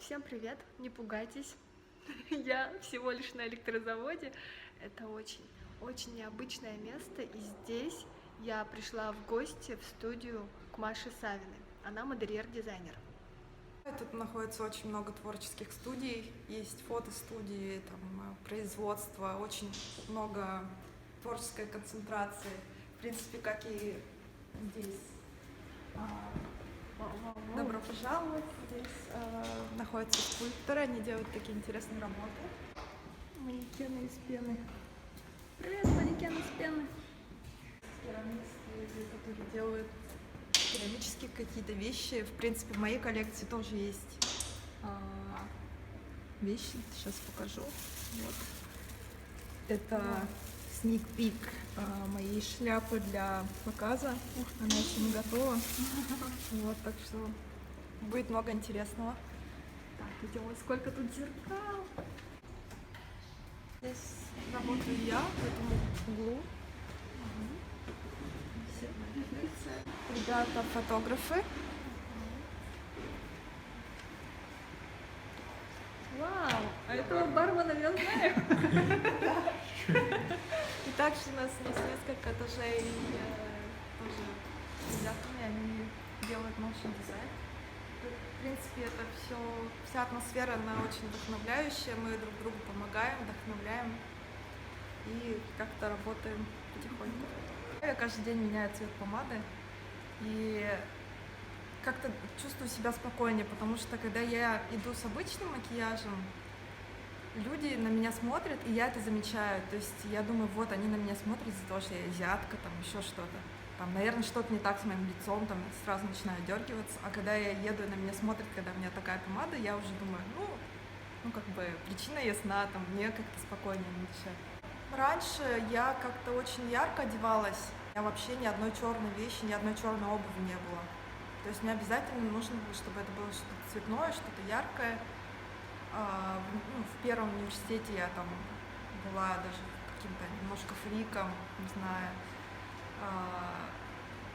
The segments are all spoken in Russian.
Всем привет, не пугайтесь, я всего лишь на электрозаводе. Это очень необычное место, и здесь я пришла в гости в студию к Маше Савиной. Она модельер-дизайнер. Тут находится очень много творческих студий, есть фотостудии, там, производство, очень много творческой концентрации, в принципе, как и здесь. Добро пожаловать! Здесь находятся скульпторы, они делают такие интересные работы. Манекены из пены. Привет, манекены из пены. Керамисты, которые делают керамические какие-то вещи. В принципе, в моей коллекции тоже есть вещи. Сейчас покажу. Вот. Это sneak peek моей шляпы для показа. Она еще не готова. Вот, так что будет много интересного. Так, идем. Сколько тут зеркал. Здесь работаю я в этом углу. Ребята фотографы. Вау, а этого бармена я знаю. И также у нас есть несколько этажей тоже с ребятами, они делают motion дизайн. В принципе, это вся атмосфера, она очень вдохновляющая, мы друг другу помогаем, вдохновляем и как-то работаем потихоньку. Я каждый день меняю цвет помады и как-то чувствую себя спокойнее, потому что когда я иду с обычным макияжем, люди на меня смотрят, и я это замечаю. То есть я думаю, вот они на меня смотрят из-за того, что я азиатка, там еще что-то. Там, наверное, что-то не так с моим лицом, там сразу начинаю дергиваться. А когда я еду, и на меня смотрят, когда у меня такая помада, я уже думаю, ну как бы причина ясна, там мне как-то спокойнее на душе. Раньше я как-то очень ярко одевалась. У меня вообще ни одной черной вещи, ни одной черной обуви не было. То есть мне обязательно нужно было, чтобы это было что-то цветное, что-то яркое. В первом университете я там была даже каким-то немножко фриком, не знаю.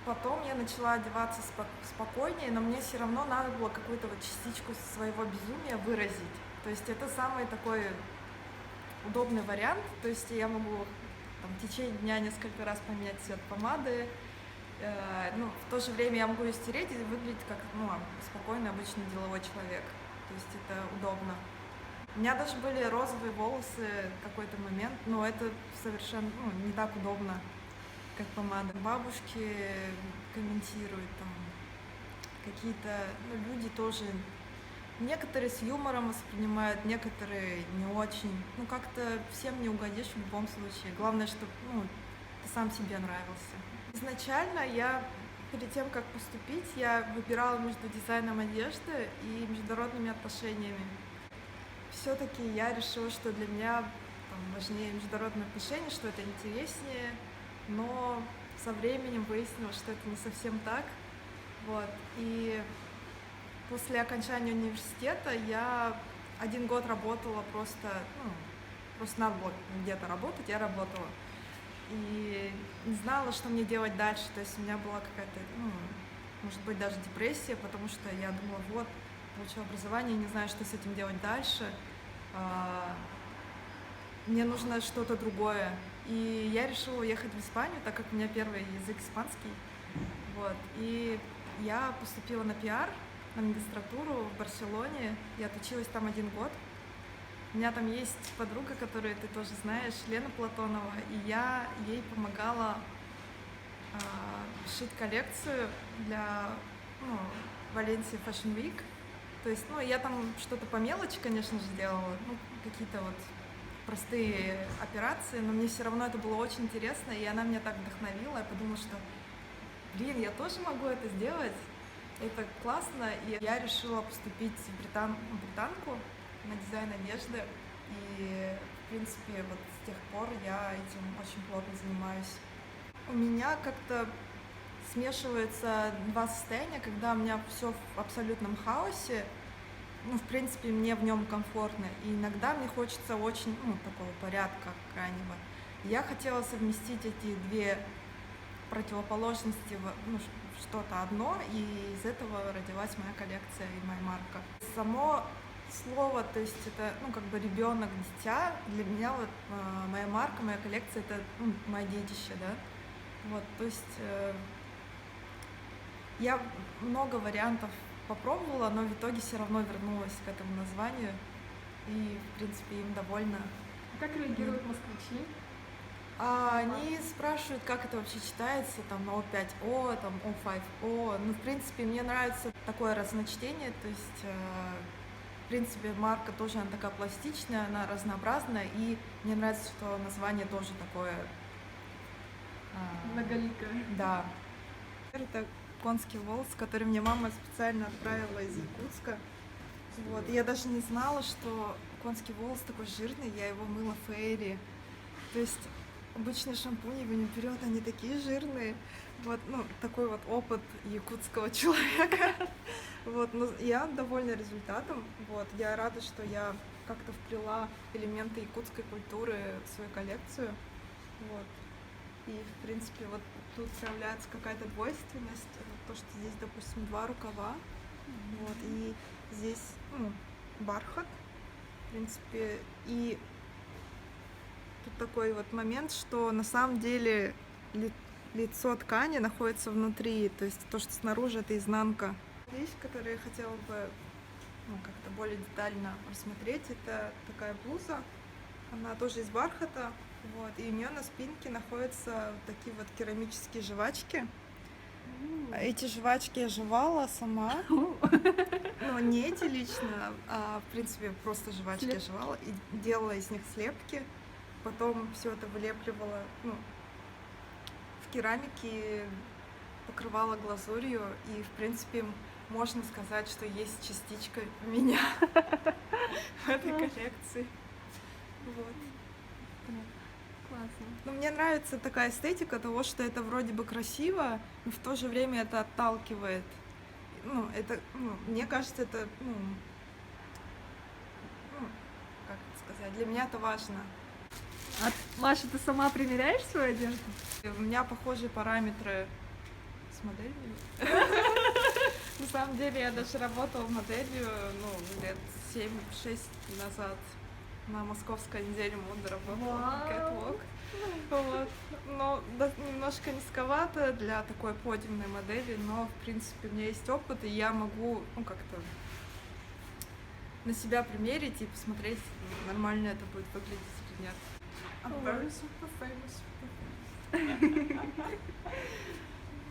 Потом я начала одеваться спокойнее, но мне все равно надо было какую-то вот частичку своего безумия выразить. То есть это самый такой удобный вариант. То есть я могу там, в течение дня несколько раз поменять цвет помады. В то же время я могу ее стереть и выглядеть как спокойный обычный деловой человек. То есть это удобно. У меня даже были розовые волосы в какой-то момент, но это совершенно не так удобно, как помада. Бабушки комментируют, там какие-то люди тоже. Некоторые с юмором воспринимают, некоторые не очень. Как-то всем не угодишь в любом случае. Главное, чтобы ты сам себе нравился. Изначально я перед тем, как поступить, я выбирала между дизайном одежды и международными отношениями. Все-таки я решила, что для меня важнее международные отношения, что это интереснее, но со временем выяснилось, что это не совсем так. Вот. И после окончания университета я 1 год работала просто надо было где-то работать, я работала. И не знала, что мне делать дальше. То есть у меня была какая-то, может быть, даже депрессия, потому что я думала, получила образование, не знаю, что с этим делать дальше. Мне нужно что-то другое. И я решила уехать в Испанию, так как у меня первый язык испанский. Вот. И я поступила на пиар, на магистратуру в Барселоне. Я отучилась там 1 год. У меня там есть подруга, которую ты тоже знаешь, Лена Платонова, и я ей помогала шить коллекцию для Валенсия Fashion Week. То есть, я там что-то по мелочи, конечно же, делала, какие-то вот простые операции, но мне все равно это было очень интересно, и она меня так вдохновила. Я подумала, что, я тоже могу это сделать, это классно, и я решила поступить в британку на дизайн одежды, и, в принципе, вот с тех пор я этим очень плотно занимаюсь. У меня как-то смешиваются 2 состояния, когда у меня все в абсолютном хаосе, в принципе, мне в нем комфортно, и иногда мне хочется очень, такого порядка крайнего. Я хотела совместить эти 2 противоположности в что-то одно, и из этого родилась моя коллекция и моя марка. Само слово, то есть это, ну, как бы ребенок, дитя. Для меня вот моя марка, моя коллекция это мое детище, да. Вот, то есть я много вариантов попробовала, но в итоге все равно вернулась к этому названию и, в принципе, им довольна. Как реагируют москвичи? Они спрашивают, как это вообще читается, там O5O, там O5O. Ну, в принципе, мне нравится такое разночтение, то есть, в принципе, марка тоже, она такая пластичная, она разнообразная, и мне нравится, что название тоже такое... Многоликая. Да. Это конский волос, который мне мама специально отправила из Якутска. Вот. И я даже не знала, что конский волос такой жирный, я его мыла в Фейри. То есть обычные шампуни вперед, они такие жирные. Вот, ну, такой вот опыт якутского человека. Вот, но я довольна результатом. Вот, я рада, что я как-то вплела элементы якутской культуры в свою коллекцию. Вот. И, в принципе, вот тут проявляется какая-то двойственность. То, что здесь, допустим, 2 рукава. Вот, и здесь бархат, в принципе, и тут такой вот момент, что на самом деле лицо ткани находится внутри, то есть то, что снаружи, это изнанка. Вещь, которую я хотела бы как-то более детально рассмотреть, это такая блуза, она тоже из бархата, вот, и у нее на спинке находятся вот такие вот керамические жвачки. Эти жвачки я жевала сама, но не эти лично, а в принципе просто жвачки я жевала и делала из них слепки. Потом все это вылепливала в керамике, покрывала глазурью, и в принципе можно сказать, что есть частичка меня в этой коллекции. Вот. Классно. Но мне нравится такая эстетика того, что это вроде бы красиво, но в то же время это отталкивает. Мне кажется, это, как это сказать, для меня это важно. Маша, ты сама примеряешь свою одежду? У меня похожие параметры с моделью. На самом деле я даже работала моделью, лет 7-6 назад. На Московской неделе моды работала, кэтлог. Вот. Но немножко низковато для такой подиумной модели, но, в принципе, у меня есть опыт, и я могу, как-то на себя примерить и посмотреть, нормально это будет выглядеть или нет. I'm very super famous.